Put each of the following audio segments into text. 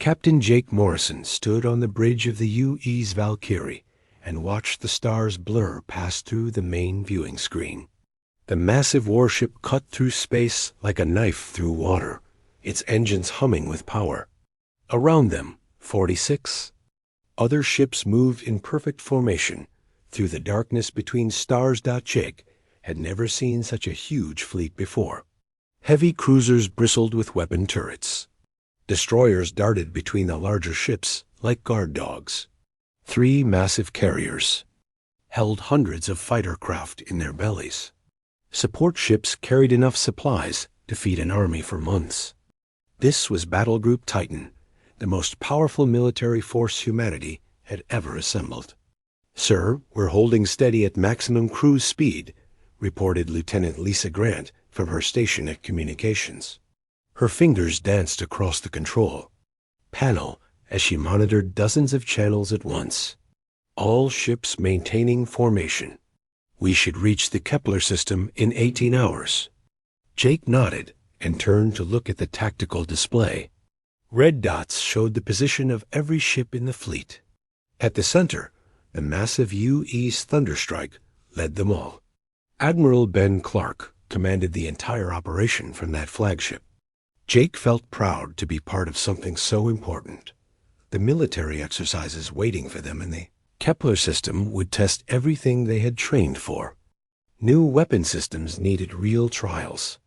Captain Jake Morrison stood on the bridge of the UE's Valkyrie and watched the stars blur past through the main viewing screen. The massive warship cut through space like a knife through water, its engines humming with power. Around them, 46 other ships moved in perfect formation through the darkness between stars. Jake had never seen such a huge fleet before. Heavy cruisers bristled with weapon turrets. Destroyers darted between the larger ships like guard dogs. 3 massive carriers held hundreds of fighter craft in their bellies. Support ships carried enough supplies to feed an army for months. This was Battle Group Titan, the most powerful military force humanity had ever assembled. "Sir, we're holding steady at maximum cruise speed," reported Lieutenant Lisa Grant from her station at communications. Her fingers danced across the control panel as she monitored dozens of channels at once. All ships maintaining formation. "We should reach the Kepler system in 18 hours. Jake nodded and turned to look at the tactical display. Red dots showed the position of every ship in the fleet. At the center, the massive UE's Thunderstrike led them all. Admiral Ben Clark commanded the entire operation from that flagship. Jake felt proud to be part of something so important. The military exercises waiting for them in the Kepler system would test everything they had trained for. New weapon systems needed real trials.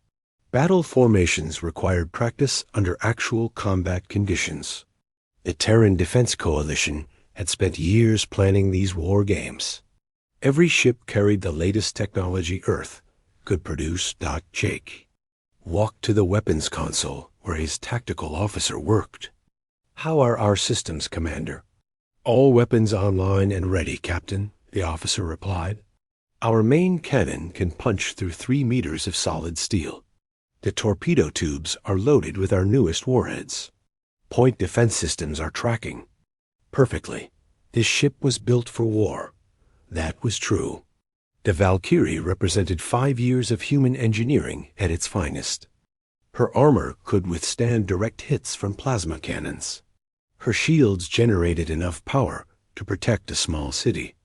Battle formations required practice under actual combat conditions. The Terran Defense Coalition had spent years planning these war games. Every ship carried the latest technology Earth could produce. Jake walked to the weapons console where his tactical officer worked. "How are our systems, Commander?" "All weapons online and ready, Captain," the officer replied. "Our main cannon can punch through 3 meters of solid steel. The torpedo tubes are loaded with our newest warheads. Point defense systems are tracking perfectly. This ship was built for war." That was true. The Valkyrie represented 5 years of human engineering at its finest. Her armor could withstand direct hits from plasma cannons. Her shields generated enough power to protect a small city.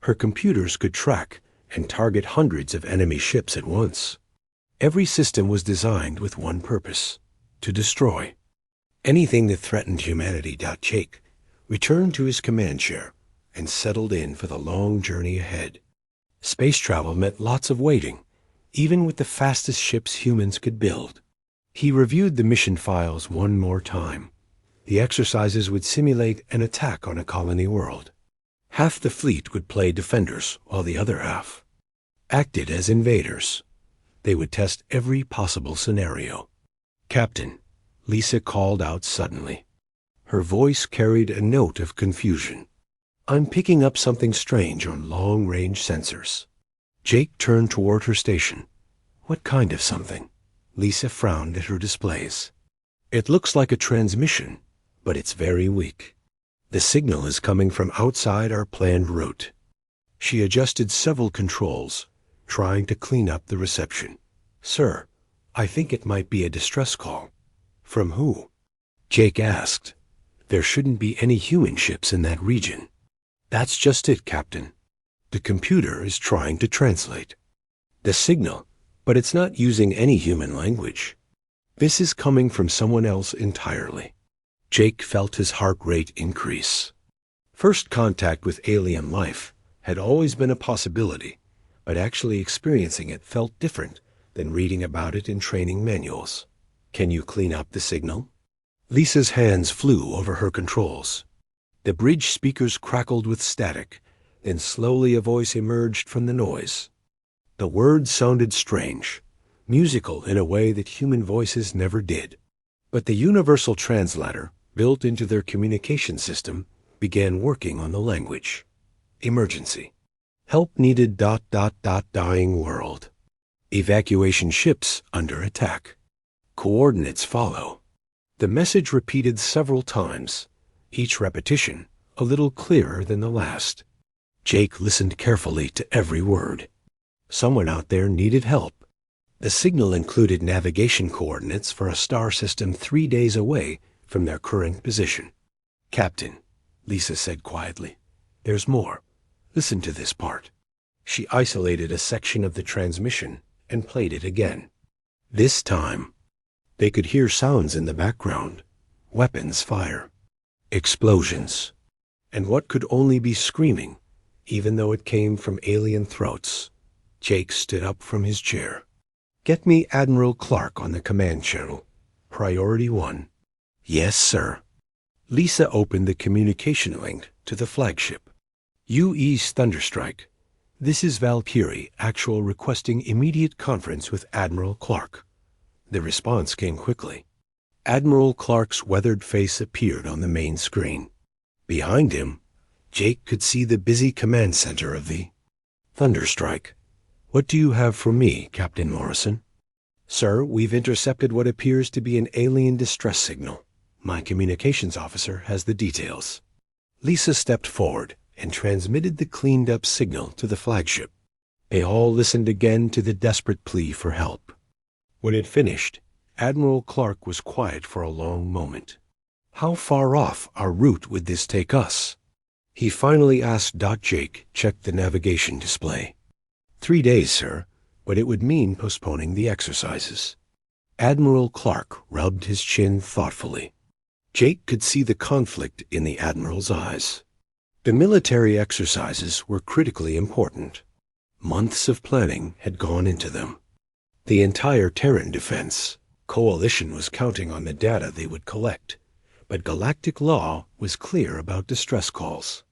Her computers could track and target hundreds of enemy ships at once. Every system was designed with one purpose: to destroy anything that threatened humanity. Jake returned to his command chair and settled in for the long journey ahead. Space travel meant lots of waiting, even with the fastest ships humans could build. He reviewed the mission files one more time. The exercises would simulate an attack on a colony world. Half the fleet would play defenders, while the other half acted as invaders. They would test every possible scenario. "Captain," Lisa called out suddenly. Her voice carried a note of confusion. "I'm picking up something strange on long-range sensors." Jake turned toward her station. "What kind of something?" Lisa frowned at her displays. "It looks like a transmission, but it's very weak. The signal is coming from outside our planned route." She adjusted several controls, trying to clean up the reception. "Sir, I think it might be a distress call." "From who?" Jake asked. "There shouldn't be any human ships in that region." "That's just it, Captain. The computer is trying to translate the signal, but it's not using any human language. This is coming from someone else entirely." Jake felt his heart rate increase. First contact with alien life had always been a possibility, but actually experiencing it felt different than reading about it in training manuals. "Can you clean up the signal?" Lisa's hands flew over her controls. The bridge speakers crackled with static, then slowly a voice emerged from the noise. The words sounded strange, musical in a way that human voices never did. But the universal translator, built into their communication system, began working on the language. "Emergency. Help needed. Dying world. Evacuation ships under attack. Coordinates follow." The message repeated several times, each repetition a little clearer than the last. Jake listened carefully to every word. Someone out there needed help. The signal included navigation coordinates for a star system 3 days away from their current position. "Captain," Lisa said quietly, "there's more. Listen to this part." She isolated a section of the transmission and played it again. This time, they could hear sounds in the background, weapons fire, explosions, and what could only be screaming, even though it came from alien throats. Jake stood up from his chair. "Get me Admiral Clark on the command channel. Priority 1. "Yes, sir." Lisa opened the communication link to the flagship. "UE's Thunderstrike. This is Valkyrie, actual requesting immediate conference with Admiral Clark." The response came quickly. Admiral Clark's weathered face appeared on the main screen. Behind him, Jake could see the busy command center of the Thunderstrike. "What do you have for me, Captain Morrison?" "Sir, we've intercepted what appears to be an alien distress signal. My communications officer has the details." Lisa stepped forward and transmitted the cleaned-up signal to the flagship. They all listened again to the desperate plea for help. When it finished, Admiral Clark was quiet for a long moment. "How far off our route would this take us?" He finally asked. Jake checked the navigation display. 3 days, sir, but it would mean postponing the exercises." Admiral Clark rubbed his chin thoughtfully. Jake could see the conflict in the Admiral's eyes. The military exercises were critically important. Months of planning had gone into them. The entire Terran defense coalition was counting on the data they would collect, but galactic law was clear about distress calls.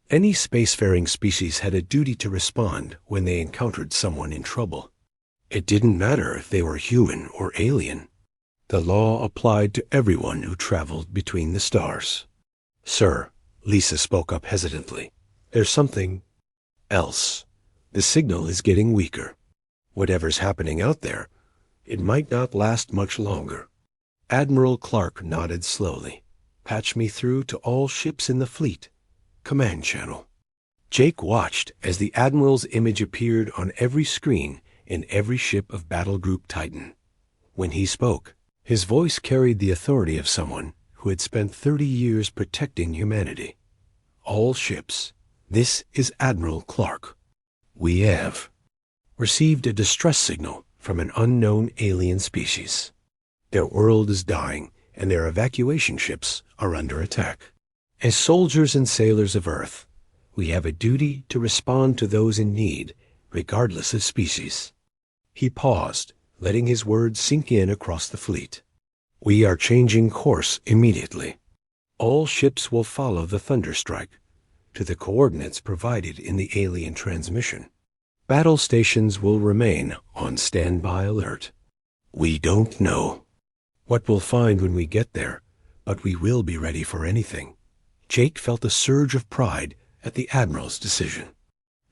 Any spacefaring species had a duty to respond when they encountered someone in trouble. It didn't matter if they were human or alien. The law applied to everyone who traveled between the stars. "Sir," Lisa spoke up hesitantly, "there's something else. The signal is getting weaker. Whatever's happening out there, it might not last much longer." Admiral Clark nodded slowly. "Patch me through to all ships in the fleet. Command channel." Jake watched as the Admiral's image appeared on every screen in every ship of Battle Group Titan. When he spoke, his voice carried the authority of someone who had spent 30 years protecting humanity. "All ships, this is Admiral Clark. We have received a distress signal from an unknown alien species. Their world is dying, and their evacuation ships are under attack. As soldiers and sailors of Earth, we have a duty to respond to those in need, regardless of species." He paused, letting his words sink in across the fleet. "We are changing course immediately. All ships will follow the Thunderstrike to the coordinates provided in the alien transmission. Battle stations will remain on standby alert. We don't know what we'll find when we get there, but we will be ready for anything." Jake felt a surge of pride at the Admiral's decision.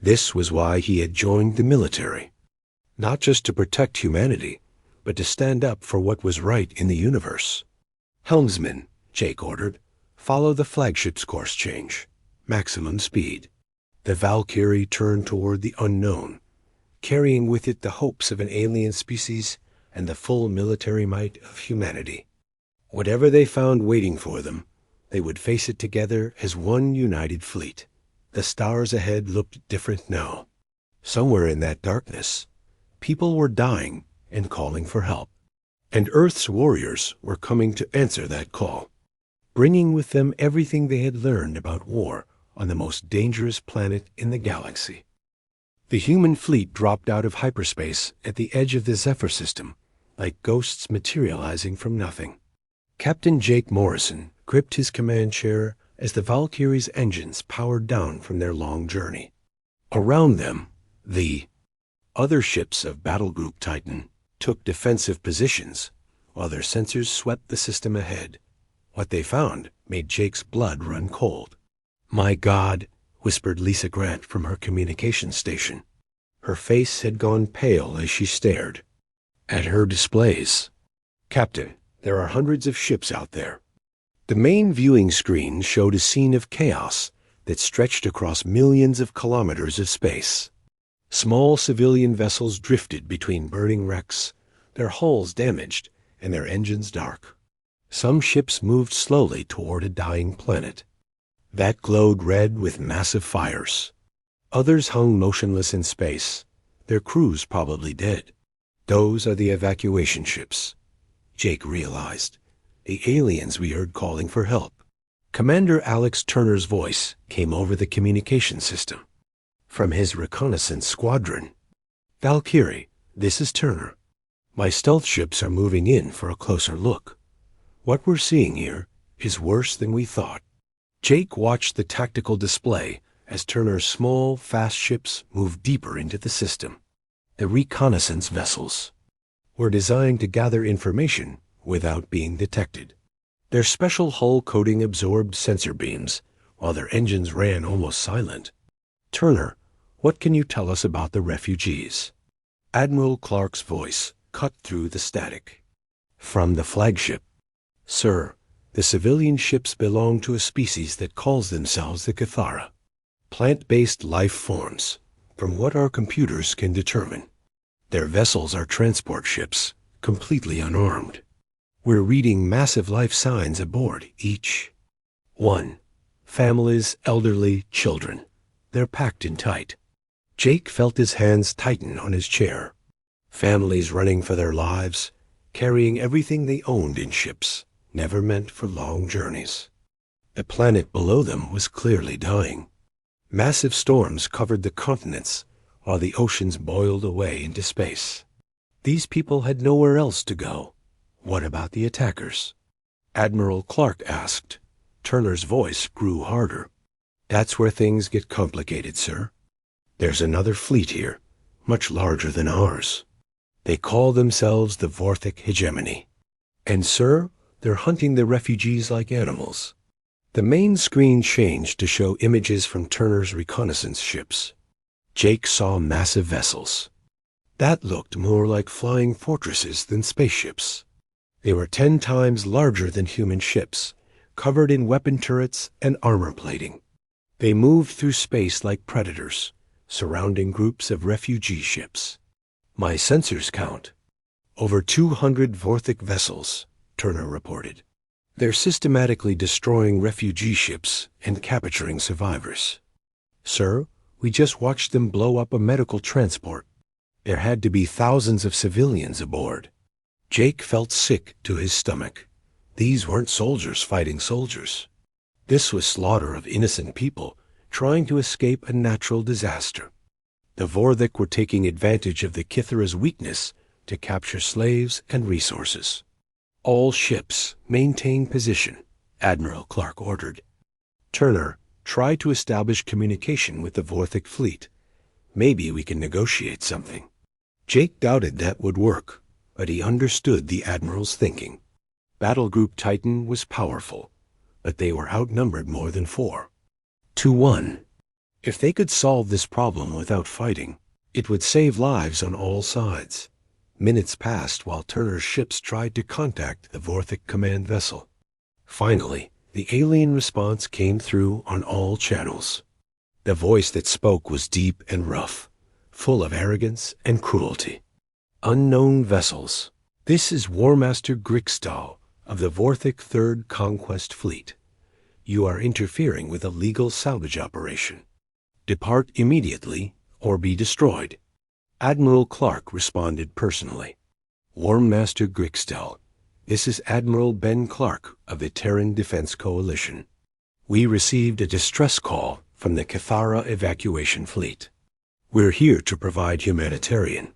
This was why he had joined the military. Not just to protect humanity, but to stand up for what was right in the universe. "Helmsman," Jake ordered, "follow the flagship's course change. Maximum speed." The Valkyrie turned toward the unknown, carrying with it the hopes of an alien species and the full military might of humanity. Whatever they found waiting for them, they would face it together as one united fleet. The stars ahead looked different now. Somewhere in that darkness, people were dying and calling for help. And Earth's warriors were coming to answer that call, bringing with them everything they had learned about war on the most dangerous planet in the galaxy. The human fleet dropped out of hyperspace at the edge of the Zephyr system, like ghosts materializing from nothing. Captain Jake Morrison gripped his command chair as the Valkyrie's engines powered down from their long journey. Around them, the other ships of Battle Group Titan took defensive positions, while their sensors swept the system ahead. What they found made Jake's blood run cold. "My God," whispered Lisa Grant from her communications station. Her face had gone pale as she stared at her displays. "Captain, there are hundreds of ships out there." The main viewing screen showed a scene of chaos that stretched across millions of kilometers of space. Small civilian vessels drifted between burning wrecks, their hulls damaged and their engines dark. Some ships moved slowly toward a dying planet that glowed red with massive fires. Others hung motionless in space, their crews probably dead. Those are the evacuation ships, Jake realized. The aliens we heard calling for help. Commander Alex Turner's voice came over the communication system. From his reconnaissance squadron. Valkyrie, this is Turner. My stealth ships are moving in for a closer look. What we're seeing here is worse than we thought. Jake watched the tactical display as Turner's small, fast ships moved deeper into the system. The reconnaissance vessels were designed to gather information without being detected. Their special hull coating absorbed sensor beams, while their engines ran almost silent. Turner, what can you tell us about the refugees? Admiral Clark's voice cut through the static. From the flagship. Sir, the civilian ships belong to a species that calls themselves the Cathara. Plant-based life forms, from what our computers can determine. Their vessels are transport ships, completely unarmed. We're reading massive life signs aboard each. 1. Families, elderly, children. They're packed in tight. Jake felt his hands tighten on his chair. Families running for their lives, carrying everything they owned in ships, never meant for long journeys. The planet below them was clearly dying. Massive storms covered the continents, while the oceans boiled away into space. These people had nowhere else to go. What about the attackers? Admiral Clark asked. Turner's voice grew harder. That's where things get complicated, sir. There's another fleet here, much larger than ours. They call themselves the Vorthic Hegemony. And, sir, they're hunting the refugees like animals. The main screen changed to show images from Turner's reconnaissance ships. Jake saw massive vessels. That looked more like flying fortresses than spaceships. They were 10 times larger than human ships, covered in weapon turrets and armor plating. They moved through space like predators, surrounding groups of refugee ships. My sensors count. Over 200 Vorthic vessels, Turner reported. They're systematically destroying refugee ships and capturing survivors. Sir, we just watched them blow up a medical transport. There had to be thousands of civilians aboard. Jake felt sick to his stomach. These weren't soldiers fighting soldiers. This was slaughter of innocent people trying to escape a natural disaster. The Vorthic were taking advantage of the Kithara's weakness to capture slaves and resources. All ships maintain position, Admiral Clark ordered. Turner, try to establish communication with the Vorthic fleet. Maybe we can negotiate something. Jake doubted that would work, but he understood the Admiral's thinking. Battle Group Titan was powerful, but they were outnumbered more than 4-1. If they could solve this problem without fighting, it would save lives on all sides. Minutes passed while Turner's ships tried to contact the Vorthic command vessel. Finally, the alien response came through on all channels. The voice that spoke was deep and rough, full of arrogance and cruelty. Unknown vessels. This is War Master Grixtal of the Vorthic 3rd Conquest Fleet. You are interfering with a legal salvage operation. Depart immediately or be destroyed. Admiral Clark responded personally. War Master Grixtal, this is Admiral Ben Clark of the Terran Defense Coalition. We received a distress call from the Cathara evacuation fleet. We're here to provide humanitarian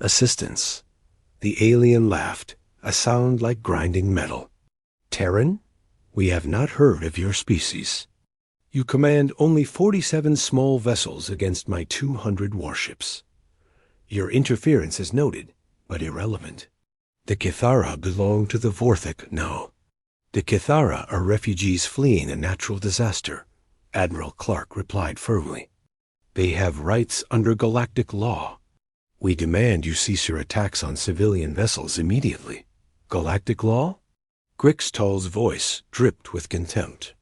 assistance. The alien laughed, a sound like grinding metal. Terran? We have not heard of your species. You command only 47 small vessels against my 200 warships. Your interference is noted, but irrelevant. The Cathara belong to the Vorthic now. The Cathara are refugees fleeing a natural disaster, Admiral Clark replied firmly. They have rights under galactic law. We demand you cease your attacks on civilian vessels immediately. Galactic law? Grixtal's voice dripped with contempt.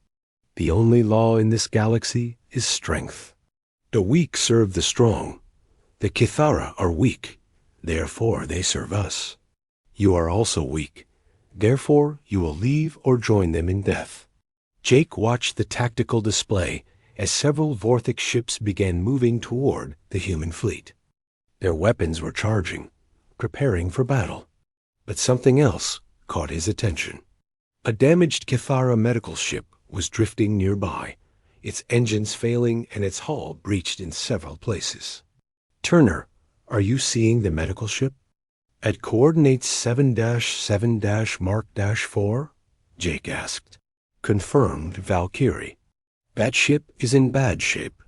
The only law in this galaxy is strength. The weak serve the strong. The Cathara are weak, therefore they serve us. You are also weak, Therefore, you will leave or join them in death. Jake watched the tactical display as several Vorthic ships began moving toward the human fleet. Their weapons were charging, preparing for battle. But something else caught his attention. A damaged Cathara medical ship was drifting nearby, its engines failing and its hull breached in several places. Turner, are you seeing the medical ship? At coordinates 7-7-Mark-4? Jake asked. Confirmed, Valkyrie. That ship is in bad shape.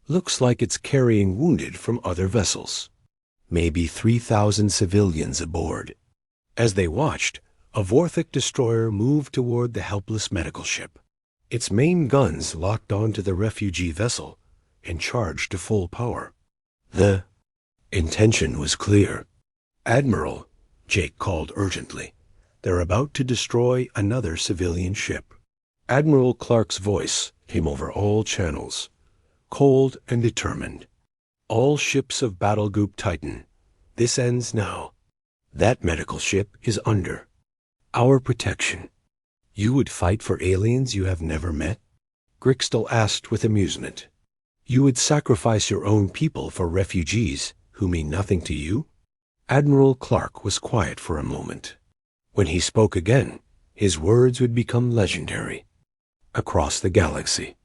Looks like it's carrying wounded from other vessels. Maybe 3,000 civilians aboard. As they watched, a Vorthic destroyer moved toward the helpless medical ship. Its main guns locked onto the refugee vessel and charged to full power. The intention was clear. Admiral, Jake called urgently. They're about to destroy another civilian ship. Admiral Clark's voice came over all channels, cold and determined. All ships of Battle Group Titan, this ends now. That medical ship is under our protection. You would fight for aliens you have never met? Grixtel asked with amusement. You would sacrifice your own people for refugees who mean nothing to you? Admiral Clark was quiet for a moment. When he spoke again, his words would become legendary. Across the galaxy.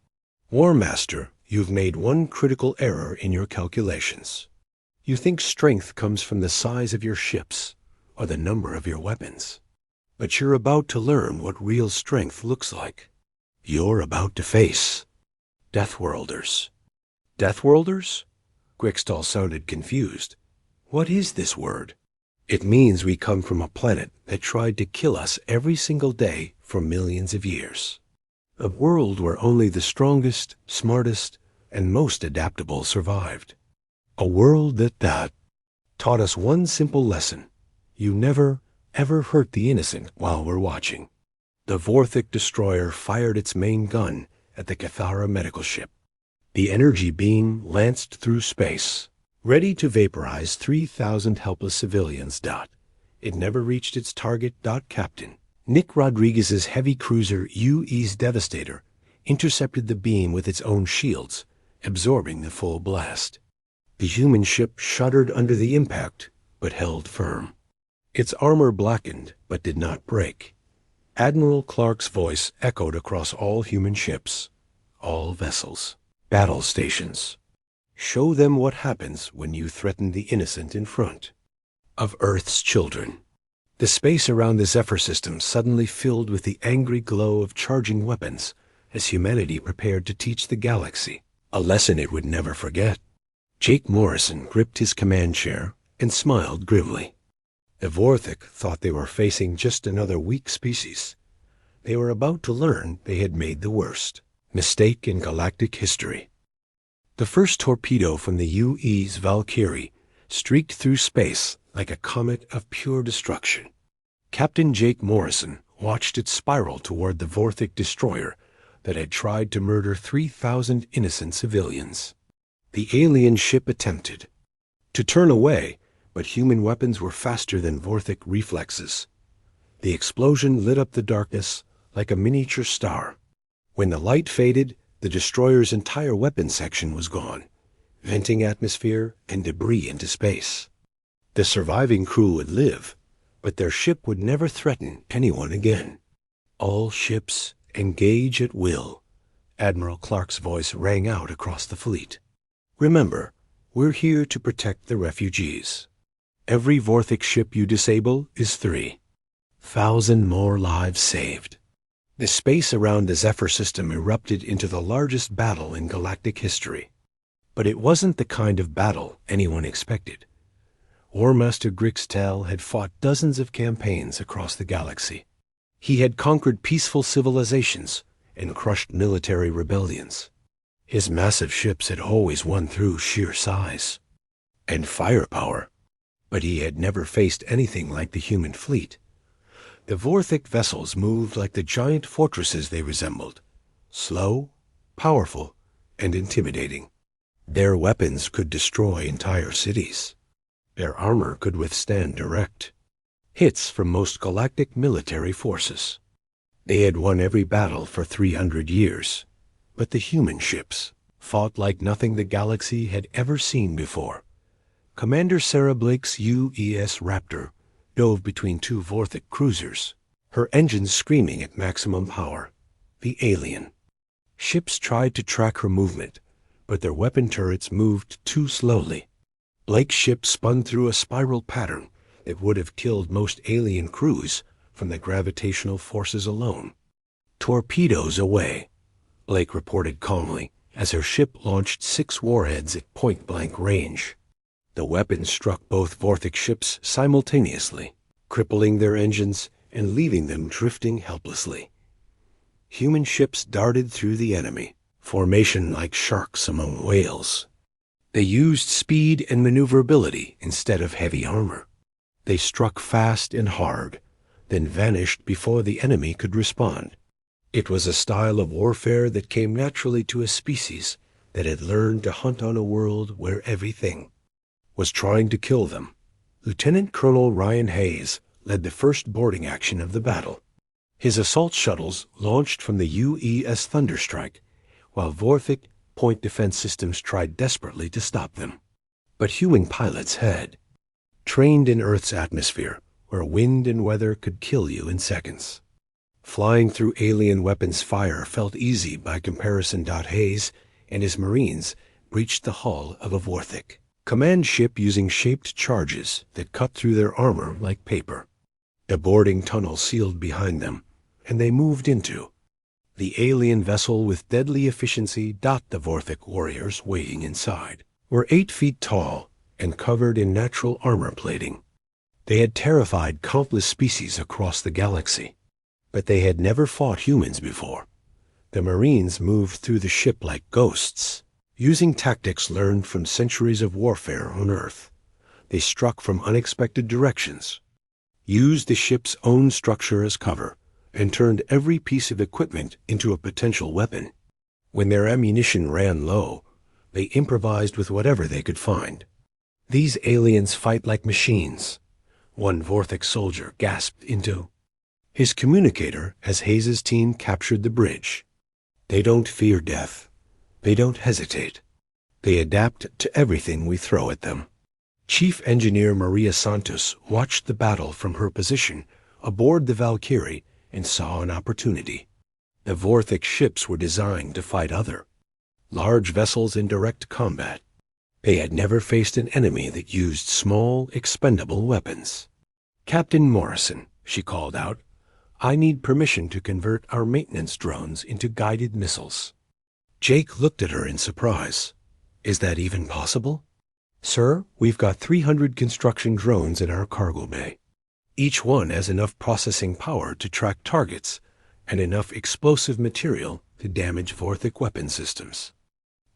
War Master, you've made one critical error in your calculations. You think strength comes from the size of your ships or the number of your weapons. But you're about to learn what real strength looks like. You're about to face Deathworlders. Deathworlders? Grixtal sounded confused. What is this word? It means we come from a planet that tried to kill us every single day for millions of years. A world where only the strongest, smartest, and most adaptable survived. A world that taught us one simple lesson. You never, ever hurt the innocent while we're watching. The Vorthic destroyer fired its main gun at the Cathara medical ship. The energy beam lanced through space, ready to vaporize 3,000 helpless civilians. It never reached its target. Captain Nick Rodriguez's heavy cruiser UE's Devastator intercepted the beam with its own shields, absorbing the full blast. The human ship shuddered under the impact, but held firm. Its armor blackened, but did not break. Admiral Clark's voice echoed across all human ships, all vessels, battle stations. Show them what happens when you threaten the innocent in front of Earth's children. The space around the Zephyr system suddenly filled with the angry glow of charging weapons as humanity prepared to teach the galaxy a lesson it would never forget. Jake Morrison gripped his command chair and smiled grimly. The Vorthic thought they were facing just another weak species. They were about to learn they had made the worst mistake in galactic history. The first torpedo from the UE's Valkyrie streaked through space like a comet of pure destruction. Captain Jake Morrison watched it spiral toward the Vorthic destroyer that had tried to murder 3,000 innocent civilians. The alien ship attempted to turn away, but human weapons were faster than Vorthic reflexes. The explosion lit up the darkness like a miniature star. When the light faded, the destroyer's entire weapon section was gone, venting atmosphere and debris into space. The surviving crew would live, but their ship would never threaten anyone again. All ships engage at will. Admiral Clark's voice rang out across the fleet. Remember, we're here to protect the refugees. Every Vorthic ship you disable is 3,000 more lives saved. The space around the Zephyr system erupted into the largest battle in galactic history. But it wasn't the kind of battle anyone expected. War Master Grixtel had fought dozens of campaigns across the galaxy. He had conquered peaceful civilizations and crushed military rebellions. His massive ships had always won through sheer size and firepower, but he had never faced anything like the human fleet. The Vorthic vessels moved like the giant fortresses they resembled, slow, powerful, and intimidating. Their weapons could destroy entire cities. Their armor could withstand direct hits from most galactic military forces. They had won every battle for 300 years, but the human ships fought like nothing the galaxy had ever seen before. Commander Sarah Blake's UES Raptor dove between two Vorthic cruisers, her engines screaming at maximum power. The alien ships tried to track her movement, but their weapon turrets moved too slowly. Blake's ship spun through a spiral pattern that would have killed most alien crews from the gravitational forces alone. "Torpedoes away," Blake reported calmly as her ship launched 6 warheads at point-blank range. The weapons struck both Vorthic ships simultaneously, crippling their engines and leaving them drifting helplessly. Human ships darted through the enemy, formation like sharks among whales. They used speed and maneuverability instead of heavy armor. They struck fast and hard, then vanished before the enemy could respond. It was a style of warfare that came naturally to a species that had learned to hunt on a world where everything was trying to kill them. Lieutenant Colonel Ryan Hayes led the first boarding action of the battle. His assault shuttles launched from the UES Thunderstrike, while Vorthic point defense systems tried desperately to stop them. But human pilots had trained in Earth's atmosphere, where wind and weather could kill you in seconds. Flying through alien weapons fire felt easy by comparison. Hayes and his Marines breached the hull of a Vorthic command ship using shaped charges that cut through their armor like paper. A boarding tunnel sealed behind them, and they moved into the alien vessel with deadly efficiency. The Vorthic warriors waiting inside were 8 feet tall and covered in natural armor plating. They had terrified countless species across the galaxy, but they had never fought humans before. The Marines moved through the ship like ghosts, using tactics learned from centuries of warfare on Earth. They struck from unexpected directions, used the ship's own structure as cover, and turned every piece of equipment into a potential weapon. When their ammunition ran low, they improvised with whatever they could find. "These aliens fight like machines," one Vorthic soldier gasped into his communicator as Hayes's team captured the bridge. "They don't fear death. They don't hesitate. They adapt to everything we throw at them." Chief Engineer Maria Santos watched the battle from her position aboard the Valkyrie and saw an opportunity. The Vorthic ships were designed to fight other large vessels in direct combat. They had never faced an enemy that used small, expendable weapons. "Captain Morrison," she called out, "I need permission to convert our maintenance drones into guided missiles." Jake looked at her in surprise. "Is that even possible?" "Sir, we've got 300 construction drones in our cargo bay. Each one has enough processing power to track targets and enough explosive material to damage Vorthic weapon systems.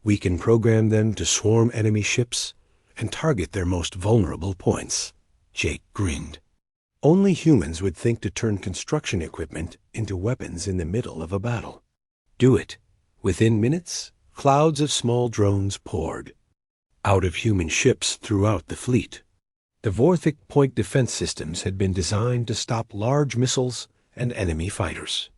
We can program them to swarm enemy ships and target their most vulnerable points." Jake grinned. Only humans would think to turn construction equipment into weapons in the middle of a battle. Do it. Within minutes, clouds of small drones poured out of human ships throughout the fleet. The Vorthic point defense systems had been designed to stop large missiles and enemy fighters.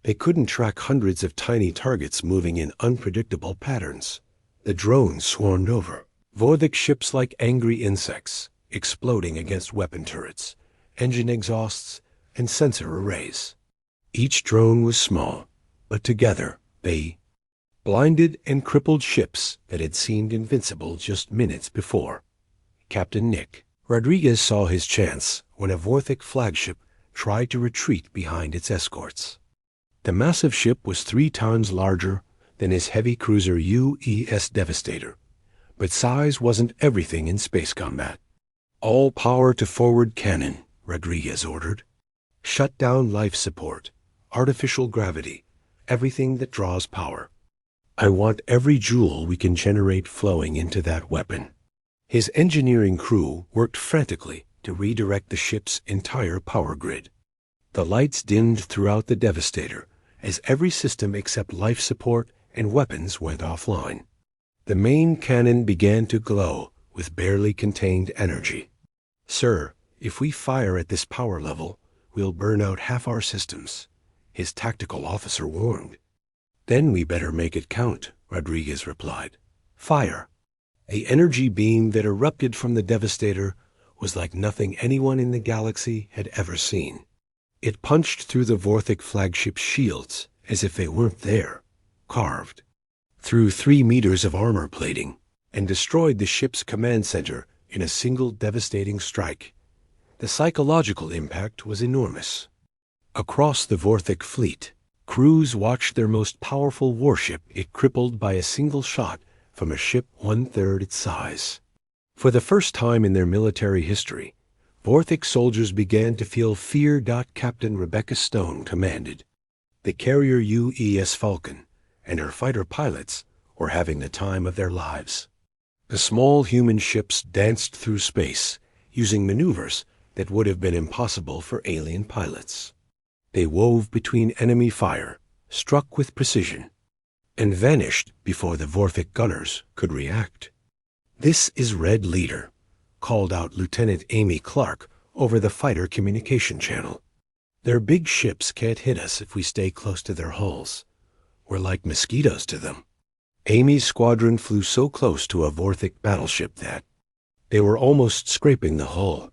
They couldn't track hundreds of tiny targets moving in unpredictable patterns. The drones swarmed over Vorthic ships like angry insects, exploding against weapon turrets, engine exhausts, and sensor arrays. Each drone was small, but together they blinded and crippled ships that had seemed invincible just minutes before. Captain Nick Rodriguez saw his chance when a Vorthic flagship tried to retreat behind its escorts. The massive ship was 3 times larger than his heavy cruiser UES Devastator, but size wasn't everything in space combat. "All power to forward cannon," Rodriguez ordered. "Shut down life support, artificial gravity, everything that draws power. I want every joule we can generate flowing into that weapon." His engineering crew worked frantically to redirect the ship's entire power grid. The lights dimmed throughout the Devastator as every system except life support and weapons went offline. The main cannon began to glow with barely contained energy. "Sir, If we fire at this power level, we'll burn out half our systems, his tactical officer warned. Then we better make it count, Rodriguez replied. Fire. A energy beam that erupted from the Devastator was like nothing anyone in the galaxy had ever seen. It punched through the Vorthic flagship's shields as if they weren't there, carved, through 3 meters of armor plating, and destroyed the ship's command center in a single devastating strike. The psychological impact was enormous. Across the Vorthic fleet, crews watched their most powerful warship it crippled by a single shot from a ship 1/3 its size. For the first time in their military history, Vorthic soldiers began to feel fear. Captain Rebecca Stone commanded. The carrier UES Falcon and her fighter pilots were having the time of their lives. The small human ships danced through space, using maneuvers that would have been impossible for alien pilots. They wove between enemy fire, struck with precision, and vanished before the Vorthic gunners could react. "This is Red Leader," called out Lieutenant Amy Clark over the fighter communication channel. "Their big ships can't hit us if we stay close to their hulls. We're like mosquitoes to them." Amy's squadron flew so close to a Vorthic battleship that they were almost scraping the hull.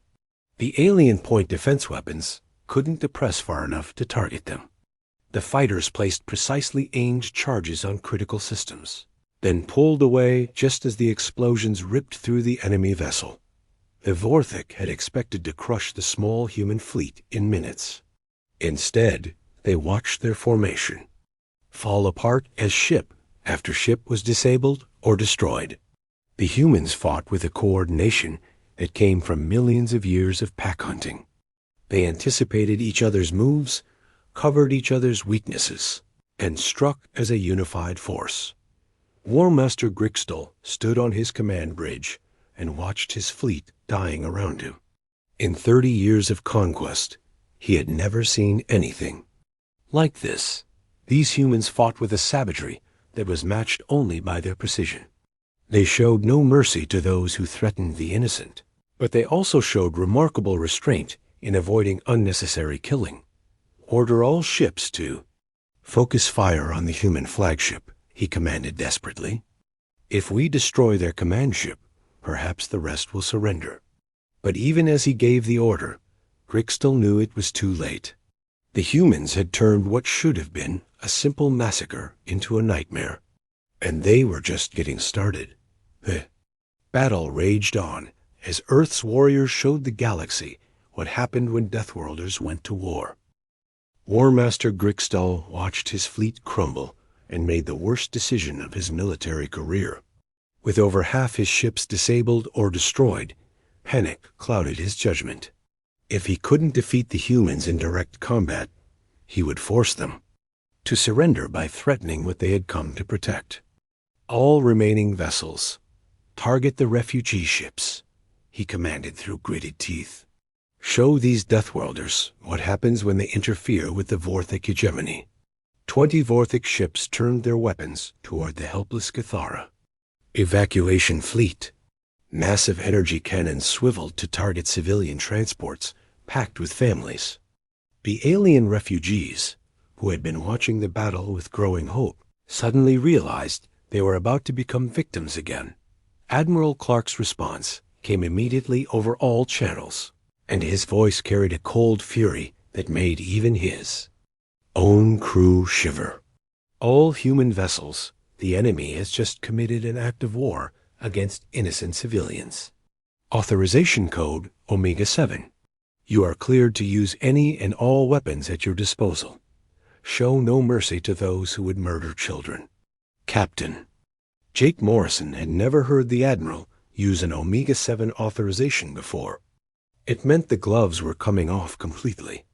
The alien point defense weapons couldn't depress far enough to target them. The fighters placed precisely aimed charges on critical systems, then pulled away just as the explosions ripped through the enemy vessel. The Vorthic had expected to crush the small human fleet in minutes. Instead, they watched their formation fall apart as ship after ship was disabled or destroyed. The humans fought with a coordination that came from millions of years of pack hunting. They anticipated each other's moves, covered each other's weaknesses, and struck as a unified force. War Master Grixtel stood on his command bridge and watched his fleet dying around him. In 30 years of conquest, he had never seen anything like this. These humans fought with a savagery that was matched only by their precision. They showed no mercy to those who threatened the innocent, but they also showed remarkable restraint in avoiding unnecessary killing. "Order all ships to focus fire on the human flagship," he commanded desperately. "If we destroy their command ship, perhaps the rest will surrender." But even as he gave the order, Grixtel knew it was too late. The humans had turned what should have been a simple massacre into a nightmare, and they were just getting started. The battle raged on as Earth's warriors showed the galaxy what happened when Deathworlders went to war. War Master Grixtel watched his fleet crumble and made the worst decision of his military career. With over half his ships disabled or destroyed, panic clouded his judgment. If he couldn't defeat the humans in direct combat, he would force them to surrender by threatening what they had come to protect. "All remaining vessels, target the refugee ships," he commanded through gritted teeth. "Show these Deathworlders what happens when they interfere with the Vorthic hegemony." 20 Vorthic ships turned their weapons toward the helpless Cathara. Evacuation fleet. Massive energy cannons swiveled to target civilian transports packed with families. The alien refugees, who had been watching the battle with growing hope, suddenly realized they were about to become victims again. Admiral Clark's response came immediately over all channels, and his voice carried a cold fury that made even his own crew shiver. "All human vessels, the enemy has just committed an act of war against innocent civilians. Authorization code Omega-7. You are cleared to use any and all weapons at your disposal. Show no mercy to those who would murder children." Captain. Jake Morrison had never heard the Admiral use an Omega-7 authorization before. It meant the gloves were coming off completely.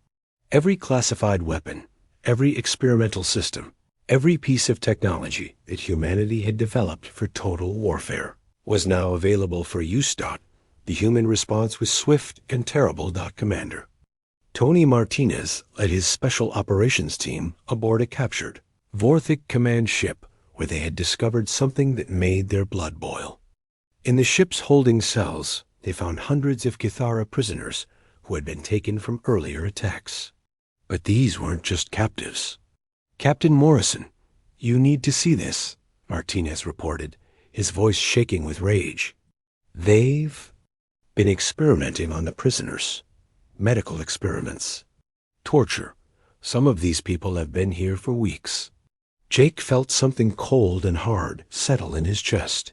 Every classified weapon, every experimental system, every piece of technology that humanity had developed for total warfare was now available for use. The human response was swift and terrible. Commander Tony Martinez led his special operations team aboard a captured Vorthic command ship where they had discovered something that made their blood boil. In the ship's holding cells, they found hundreds of Cathara prisoners who had been taken from earlier attacks. But these weren't just captives. "Captain Morrison, you need to see this," Martinez reported, his voice shaking with rage. "They've been experimenting on the prisoners. Medical experiments. Torture. Some of these people have been here for weeks." Jake felt something cold and hard settle in his chest.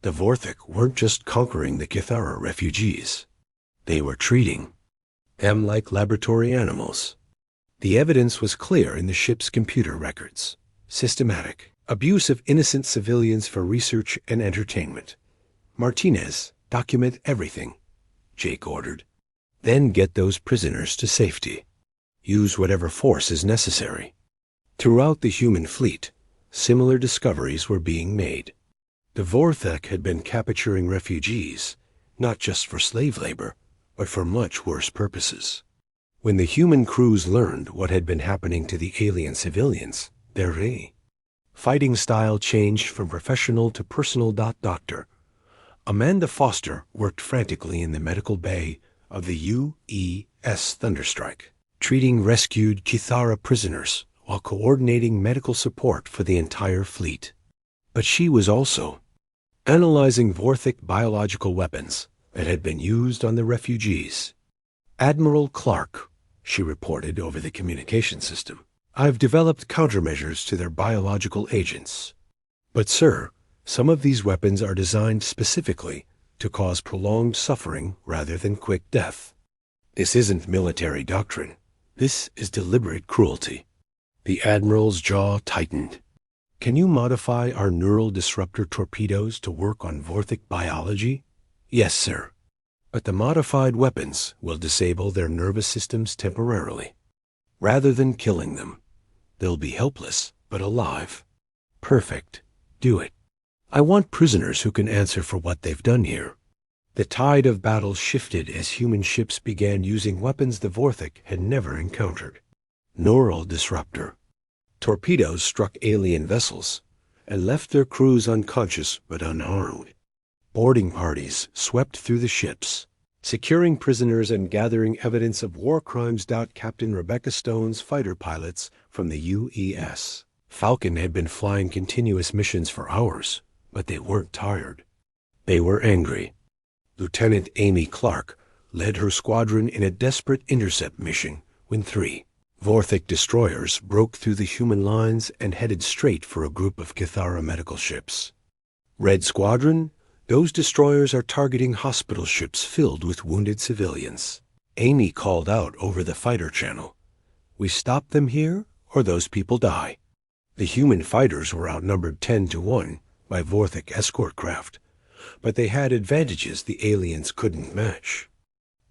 The Vorthik weren't just conquering the Kithara refugees. They were treating them like laboratory animals. The evidence was clear in the ship's computer records. Systematic abuse of innocent civilians for research and entertainment. "Martinez, document everything," Jake ordered. "Then get those prisoners to safety. Use whatever force is necessary." Throughout the human fleet, similar discoveries were being made. The Vorthik had been capturing refugees, not just for slave labor, but for much worse purposes. When the human crews learned what had been happening to the alien civilians, their fighting style changed from professional to personal. Doctor Amanda Foster worked frantically in the medical bay of the UES Thunderstrike, treating rescued Kithara prisoners while coordinating medical support for the entire fleet. But she was also analyzing Vorthik biological weapons that had been used on the refugees. "Admiral Clark," she reported over the communication system, "I've developed countermeasures to their biological agents. But, sir, some of these weapons are designed specifically to cause prolonged suffering rather than quick death. This isn't military doctrine. This is deliberate cruelty." The Admiral's jaw tightened. "Can you modify our neural disruptor torpedoes to work on Vorthik biology?" "Yes, sir. But the modified weapons will disable their nervous systems temporarily. Rather than killing them, they'll be helpless but alive." "Perfect. Do it. I want prisoners who can answer for what they've done here." The tide of battle shifted as human ships began using weapons the Vorthik had never encountered. Neural disruptor. Torpedoes struck alien vessels and left their crews unconscious but unharmed. Boarding parties swept through the ships, securing prisoners and gathering evidence of war crimes. Captain Rebecca Stone's fighter pilots from the UES Falcon had been flying continuous missions for hours, but they weren't tired. They were angry. Lieutenant Amy Clark led her squadron in a desperate intercept mission when 3 Vorthik destroyers broke through the human lines and headed straight for a group of Kithara medical ships. "Red Squadron, those destroyers are targeting hospital ships filled with wounded civilians." Amy called out over the fighter channel. "We stop them here, or those people die." The human fighters were outnumbered 10-1 by Vorthik escort craft, but they had advantages the aliens couldn't match.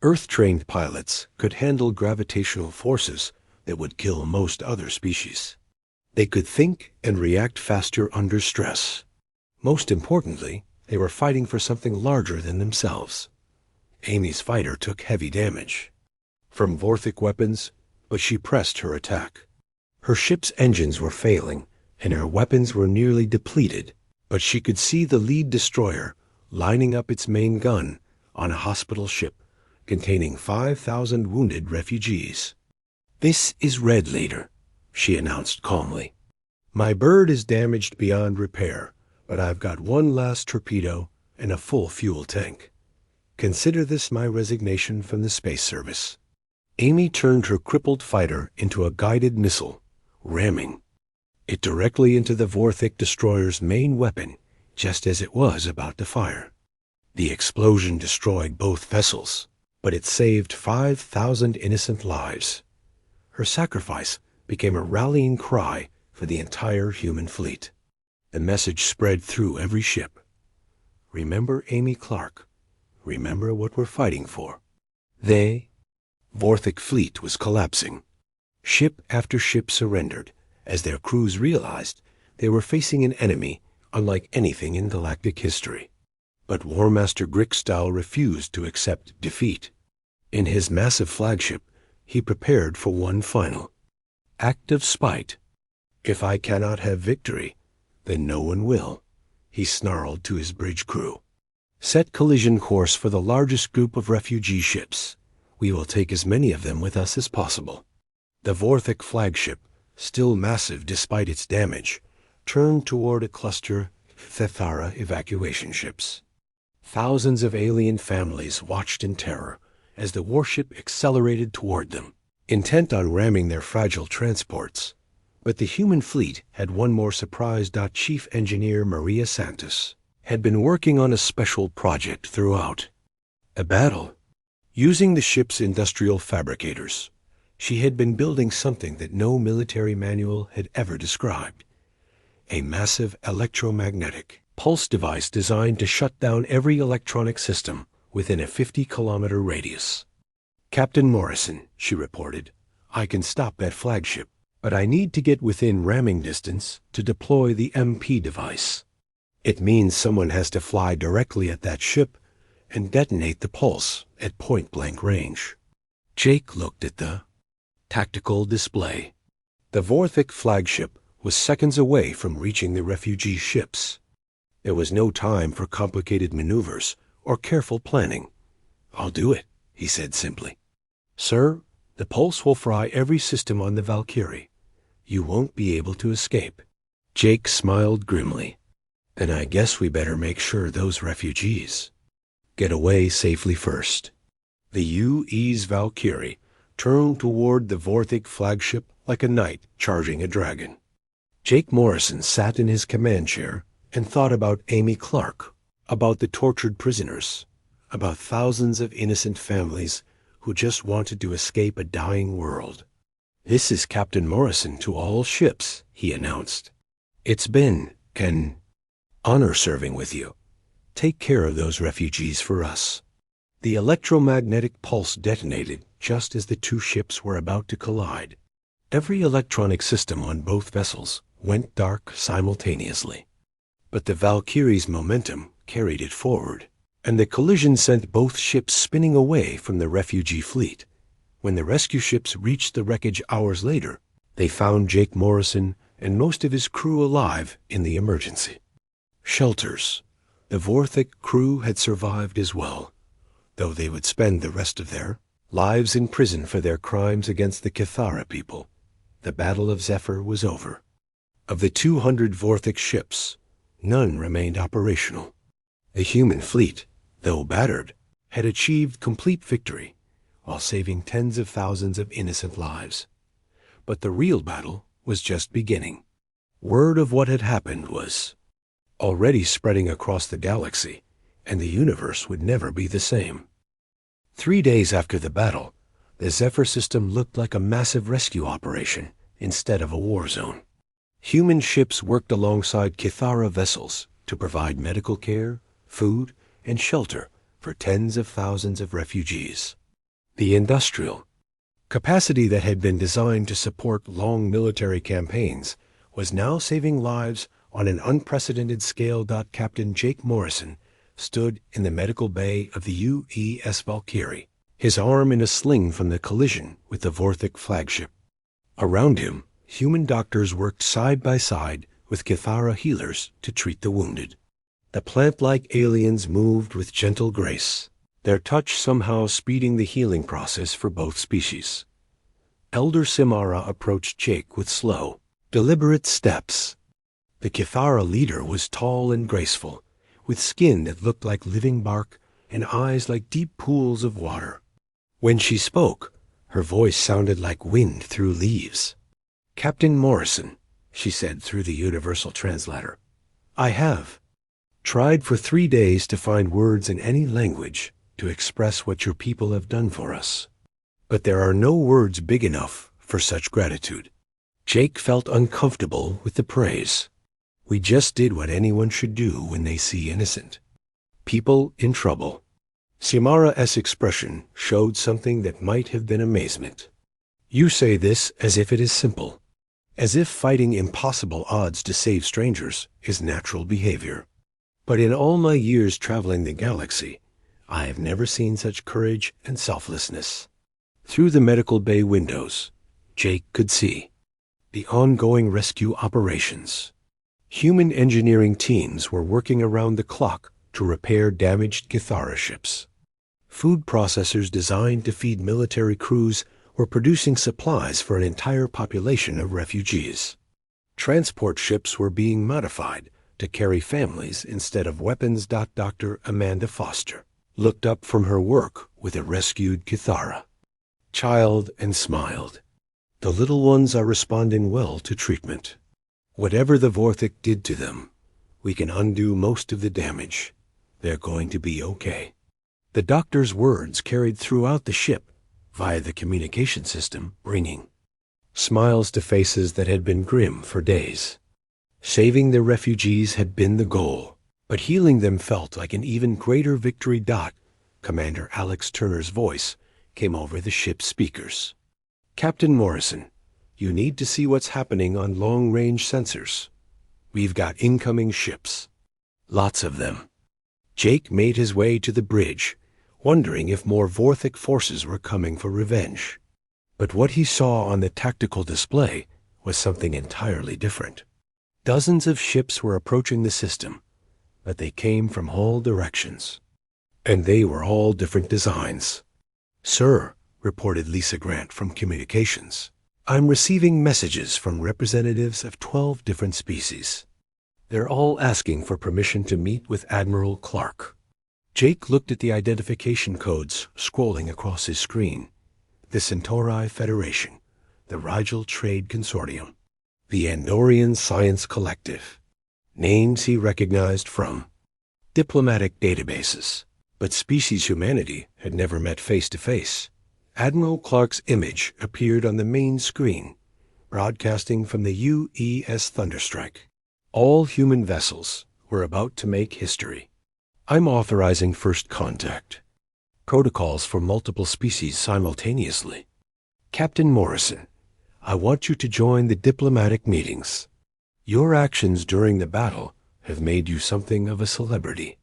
Earth-trained pilots could handle gravitational forces that would kill most other species. They could think and react faster under stress. Most importantly, they were fighting for something larger than themselves. Amy's fighter took heavy damage from Vorthik weapons, but she pressed her attack. Her ship's engines were failing, and her weapons were nearly depleted, but she could see the lead destroyer lining up its main gun on a hospital ship containing 5,000 wounded refugees. "This is Red Leader," she announced calmly. "My bird is damaged beyond repair, but I've got one last torpedo and a full fuel tank. Consider this my resignation from the space service." Amy turned her crippled fighter into a guided missile, ramming it directly into the Vorthik destroyer's main weapon just as it was about to fire. The explosion destroyed both vessels, but it saved 5,000 innocent lives. Her sacrifice became a rallying cry for the entire human fleet. The message spread through every ship. Remember Amy Clark. Remember what we're fighting for. Vorthik fleet was collapsing. Ship after ship surrendered as their crews realized they were facing an enemy unlike anything in galactic history. But War Master Grickstyle refused to accept defeat. In his massive flagship, he prepared for one final act of spite. "If I cannot have victory, then no one will," he snarled to his bridge crew. "Set collision course for the largest group of refugee ships. We will take as many of them with us as possible. The Vorthic flagship, still massive despite its damage, turned toward a cluster of Thethara evacuation ships. Thousands of alien families watched in terror as the warship accelerated toward them, intent on ramming their fragile transports. But the human fleet had one more surprise. Chief Engineer Maria Santos had been working on a special project throughout. A battle. Using the ship's industrial fabricators, she had been building something that no military manual had ever described. A massive electromagnetic pulse device designed to shut down every electronic system within a 50-kilometer radius. "Captain Morrison," she reported, "I can stop that flagship, but I need to get within ramming distance to deploy the MP device. It means someone has to fly directly at that ship and detonate the pulse at point-blank range." Jake looked at the tactical display. The Vorthic flagship was seconds away from reaching the refugee ships. There was no time for complicated maneuvers or careful planning. "I'll do it," he said simply. "Sir, the pulse will fry every system on the Valkyrie. You won't be able to escape." Jake smiled grimly. "Then I guess we better make sure those refugees get away safely first." The UE's Valkyrie turned toward the Vorthic flagship like a knight charging a dragon. Jake Morrison sat in his command chair and thought about Amy Clark, about the tortured prisoners, about thousands of innocent families who just wanted to escape a dying world. "This is Captain Morrison to all ships," he announced. "It's been an honor serving with you. Take care of those refugees for us." The electromagnetic pulse detonated just as the two ships were about to collide. Every electronic system on both vessels went dark simultaneously. But the Valkyrie's momentum carried it forward, and the collision sent both ships spinning away from the refugee fleet. When the rescue ships reached the wreckage hours later, they found Jake Morrison and most of his crew alive in the emergency shelters. The Vorthic crew had survived as well, though they would spend the rest of their lives in prison for their crimes against the Cathara people. The Battle of Zephyr was over. Of the 200 Vorthic ships, none remained operational. The human fleet, though battered, had achieved complete victory while saving tens of thousands of innocent lives. But the real battle was just beginning. Word of what had happened was already spreading across the galaxy, and the universe would never be the same. 3 days after the battle, the Zephyr system looked like a massive rescue operation instead of a war zone. Human ships worked alongside Cathara vessels to provide medical care, food, and shelter for tens of thousands of refugees. The industrial capacity that had been designed to support long military campaigns was now saving lives on an unprecedented scale. Captain Jake Morrison stood in the medical bay of the UES Valkyrie, his arm in a sling from the collision with the Vorthic flagship. Around him, human doctors worked side by side with Cathara healers to treat the wounded. The plant-like aliens moved with gentle grace, their touch somehow speeding the healing process for both species. Elder Simara approached Jake with slow, deliberate steps. The Cathara leader was tall and graceful, with skin that looked like living bark and eyes like deep pools of water. When she spoke, her voice sounded like wind through leaves. "Captain Morrison," she said through the universal translator, "I have tried for 3 days to find words in any language to express what your people have done for us. But there are no words big enough for such gratitude." Jake felt uncomfortable with the praise. "We just did what anyone should do when they see innocent people in trouble." Simara's expression showed something that might have been amazement. "You say this as if it is simple, as if fighting impossible odds to save strangers is natural behavior. But in all my years traveling the galaxy, I have never seen such courage and selflessness." Through the medical bay windows, Jake could see the ongoing rescue operations. Human engineering teams were working around the clock to repair damaged Cathara ships. Food processors designed to feed military crews were producing supplies for an entire population of refugees. Transport ships were being modified to carry families instead of weapons. Dr. Amanda Foster looked up from her work with a rescued Kithara child and smiled. The little ones are responding well to treatment. Whatever the Vorthic did to them, we can undo most of the damage. They're going to be okay. The doctor's words carried throughout the ship via the communication system, bringing smiles to faces that had been grim for days. Saving the refugees had been the goal, but healing them felt like an even greater victory. Commander Alex Turner's voice came over the ship's speakers. Captain Morrison, you need to see what's happening on long-range sensors. We've got incoming ships. Lots of them. Jake made his way to the bridge, wondering if more Vorthic forces were coming for revenge. But what he saw on the tactical display was something entirely different. Dozens of ships were approaching the system, but they came from all directions. And they were all different designs. "Sir," reported Lisa Grant from Communications, "I'm receiving messages from representatives of 12 different species. They're all asking for permission to meet with Admiral Clark." Jake looked at the identification codes scrolling across his screen. The Centauri Federation, the Rigel Trade Consortium, the Andorian Science Collective. Names he recognized from diplomatic databases, but species humanity had never met face to face. Admiral Clark's image appeared on the main screen, broadcasting from the UES Thunderstrike. All human vessels were about to make history. "I'm authorizing first contact. Protocols for multiple species simultaneously. Captain Morrison, I want you to join the diplomatic meetings. Your actions during the battle have made you something of a celebrity."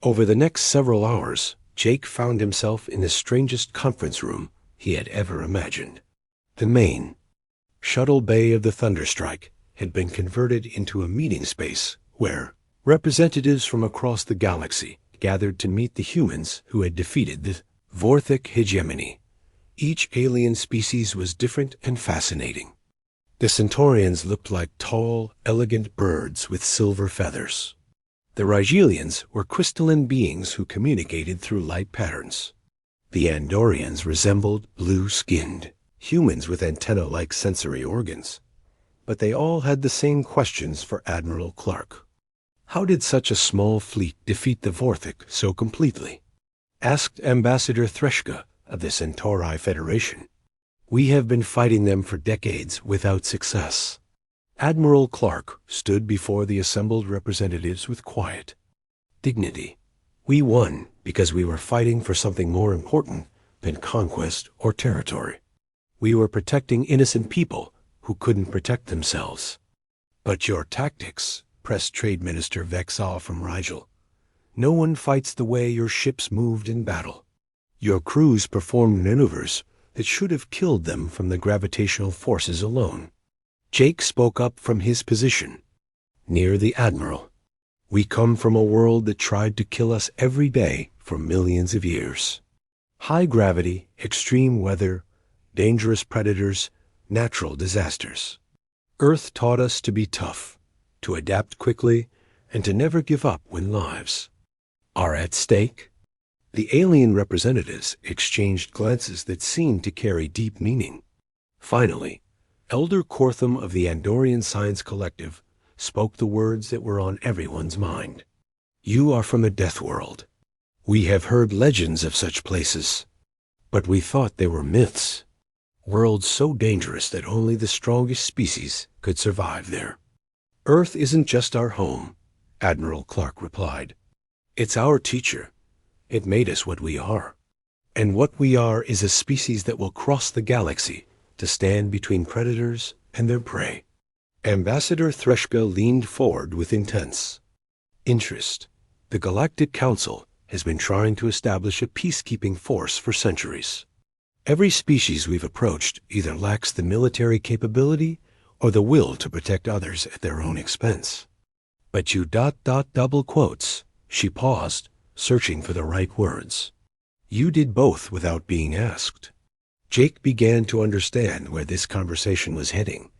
Over the next several hours, Jake found himself in the strangest conference room he had ever imagined. The main shuttle bay of the Thunderstrike had been converted into a meeting space where representatives from across the galaxy gathered to meet the humans who had defeated the Vorthic hegemony. Each alien species was different and fascinating. The Centaurians looked like tall, elegant birds with silver feathers. The Rigelians were crystalline beings who communicated through light patterns. The Andorians resembled blue-skinned humans with antenna-like sensory organs. But they all had the same questions for Admiral Clark. How did such a small fleet defeat the Vorthic so completely? Asked Ambassador Threshka of the Centauri Federation. "We have been fighting them for decades without success." Admiral Clark stood before the assembled representatives with quiet dignity. "We won because we were fighting for something more important than conquest or territory. We were protecting innocent people who couldn't protect themselves." "But your tactics," pressed Trade Minister Vexaw from Rigel. "No one fights the way your ships moved in battle. Your crews performed maneuvers that should have killed them from the gravitational forces alone." Jake spoke up from his position near the Admiral. "We come from a world that tried to kill us every day for millions of years. High gravity, extreme weather, dangerous predators, natural disasters. Earth taught us to be tough, to adapt quickly, and to never give up when lives are at stake." The alien representatives exchanged glances that seemed to carry deep meaning. Finally, Elder Kortham of the Andorian Science Collective spoke the words that were on everyone's mind. "You are from a death world. We have heard legends of such places, but we thought they were myths. Worlds so dangerous that only the strongest species could survive there." "Earth isn't just our home," Admiral Clark replied. "It's our teacher. It made us what we are. And what we are is a species that will cross the galaxy to stand between predators and their prey." Ambassador Threshka leaned forward with intense interest. "The Galactic Council has been trying to establish a peacekeeping force for centuries. Every species we've approached either lacks the military capability or the will to protect others at their own expense. But you double quotes." She paused, searching for the right words. You did both without being asked. Jake began to understand where this conversation was heading.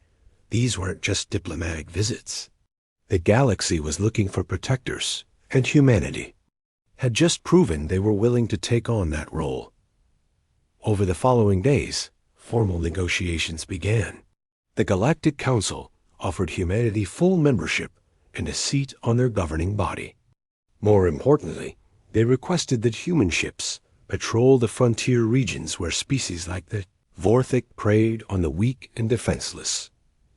These weren't just diplomatic visits. The galaxy was looking for protectors, and humanity had just proven they were willing to take on that role. Over the following days, formal negotiations began. The Galactic Council offered humanity full membership and a seat on their governing body. More importantly, they requested that human ships patrol the frontier regions where species like the Vorthic preyed on the weak and defenseless.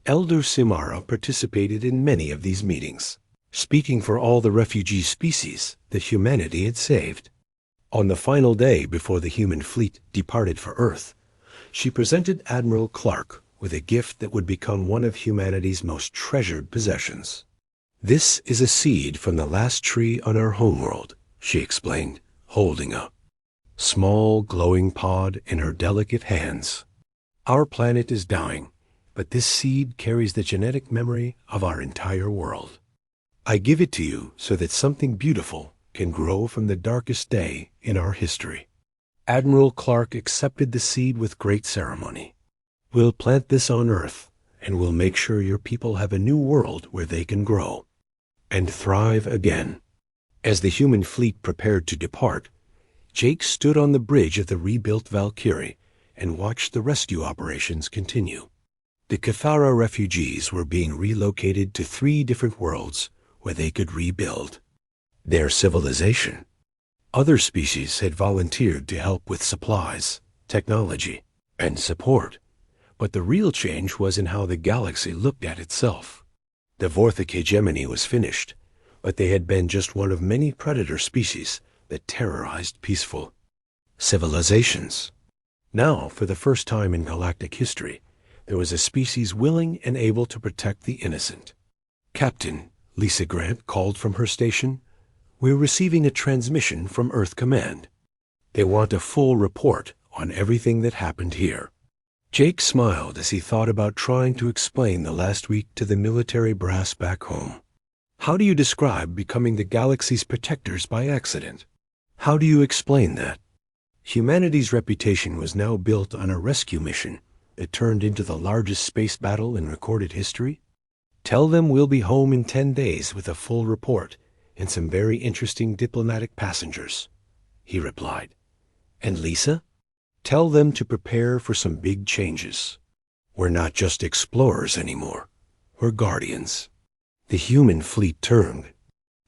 Elder Simara participated in many of these meetings, speaking for all the refugee species that humanity had saved. On the final day before the human fleet departed for Earth, she presented Admiral Clark with a gift that would become one of humanity's most treasured possessions. "This is a seed from the last tree on our homeworld," she explained, holding a small glowing pod in her delicate hands. "Our planet is dying, but this seed carries the genetic memory of our entire world. I give it to you so that something beautiful can grow from the darkest day in our history." Admiral Clark accepted the seed with great ceremony. "We'll plant this on Earth, and we'll make sure your people have a new world where they can grow and thrive again." As the human fleet prepared to depart, Jake stood on the bridge of the rebuilt Valkyrie and watched the rescue operations continue. The Cathara refugees were being relocated to 3 different worlds where they could rebuild their civilization. Other species had volunteered to help with supplies, technology, and support. But the real change was in how the galaxy looked at itself. The Vorthic hegemony was finished, but they had been just one of many predator species that terrorized peaceful civilizations. Now, for the first time in galactic history, there was a species willing and able to protect the innocent. "Captain," Lisa Grant called from her station, "we're receiving a transmission from Earth Command. They want a full report on everything that happened here." Jake smiled as he thought about trying to explain the last week to the military brass back home. How do you describe becoming the galaxy's protectors by accident? How do you explain that? Humanity's reputation was now built on a rescue mission that turned into the largest space battle in recorded history. "Tell them we'll be home in 10 days with a full report and some very interesting diplomatic passengers," he replied. "And Lisa? Tell them to prepare for some big changes. We're not just explorers anymore. We're guardians." The human fleet turned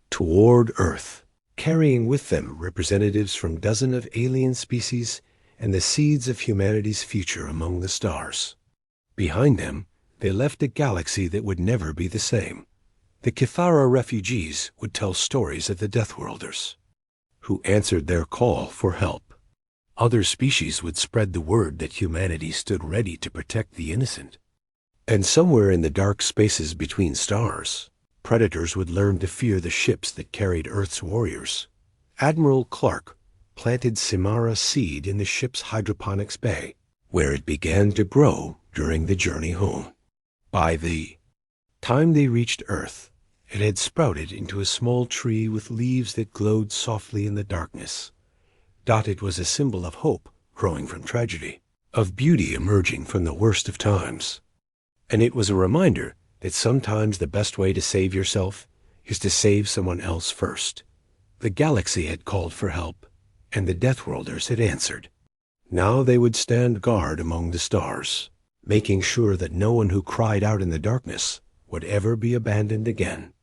toward Earth, carrying with them representatives from dozens of alien species and the seeds of humanity's future among the stars. Behind them, they left a galaxy that would never be the same. The Cathara refugees would tell stories of the Deathworlders, who answered their call for help. Other species would spread the word that humanity stood ready to protect the innocent. And somewhere in the dark spaces between stars, predators would learn to fear the ships that carried Earth's warriors. Admiral Clark planted Simara's seed in the ship's hydroponics bay, where it began to grow during the journey home. By the time they reached Earth, it had sprouted into a small tree with leaves that glowed softly in the darkness. Dotted was a symbol of hope growing from tragedy, of beauty emerging from the worst of times. And it was a reminder that sometimes the best way to save yourself is to save someone else first. The galaxy had called for help, and the Deathworlders had answered. Now they would stand guard among the stars, making sure that no one who cried out in the darkness would ever be abandoned again.